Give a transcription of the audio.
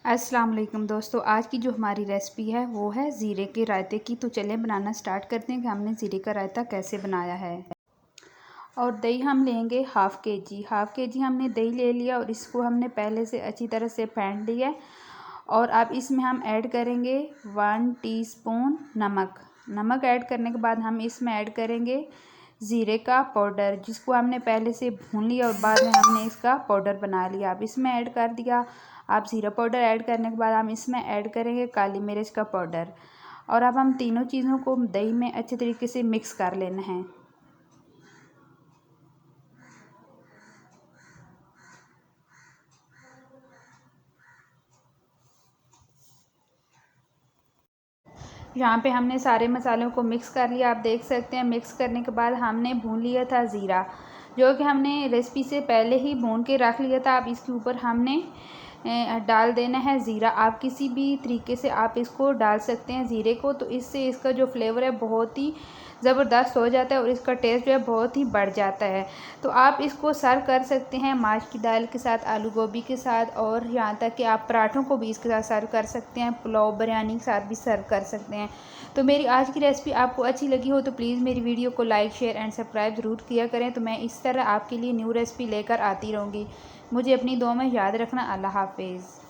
अस्सलाम वालेकुम दोस्तों, आज की जो हमारी रेसिपी है वो है ज़ीरे के रायते की। तो चलें बनाना स्टार्ट करते हैं कि हमने ज़ीरे का रायता कैसे बनाया है। और दही हम लेंगे हाफ़ के जी हमने दही ले लिया और इसको हमने पहले से अच्छी तरह से फेंट लिया है। और अब इसमें हम ऐड करेंगे 1 टीस्पून नमक ऐड करने के बाद हम इसमें ऐड करेंगे ज़ीरे का पाउडर, जिसको हमने पहले से भून लिया और बाद में हमने इसका पाउडर बना लिया। अब इसमें ऐड कर दिया। आप ज़ीरा पाउडर ऐड करने के बाद हम इसमें ऐड करेंगे काली मिर्च का पाउडर। और अब हम तीनों चीज़ों को दही में अच्छे तरीके से मिक्स कर लेना है। यहाँ पे हमने सारे मसालों को मिक्स कर लिया। आप देख सकते हैं मिक्स करने के बाद हमने भून लिया था ज़ीरा, जो कि हमने रेसिपी से पहले ही भून के रख लिया था। अब इसके ऊपर हमने डाल देना है ज़ीरा। आप किसी भी तरीके से आप इसको डाल सकते हैं ज़ीरे को, तो इससे इसका जो फ्लेवर है बहुत ही ज़बरदस्त हो जाता है और इसका टेस्ट जो है बहुत ही बढ़ जाता है। तो आप इसको सर्व कर सकते हैं माश की दाल के साथ, आलू गोभी के साथ, और यहाँ तक कि आप पराठों को भी इसके साथ सर्व कर सकते हैं, पुलाव बिरयानी के साथ भी सर्व कर सकते हैं। तो मेरी आज की रेसिपी आपको अच्छी लगी हो तो प्लीज़ मेरी वीडियो को लाइक, शेयर एंड सब्सक्राइब ज़रूर किया करें। तो मैं इस तरह आपके लिए न्यू रेसिपी लेकर आती रहूँगी। मुझे अपनी दुआ में याद रखना। अल्लाह हाफ़िज़।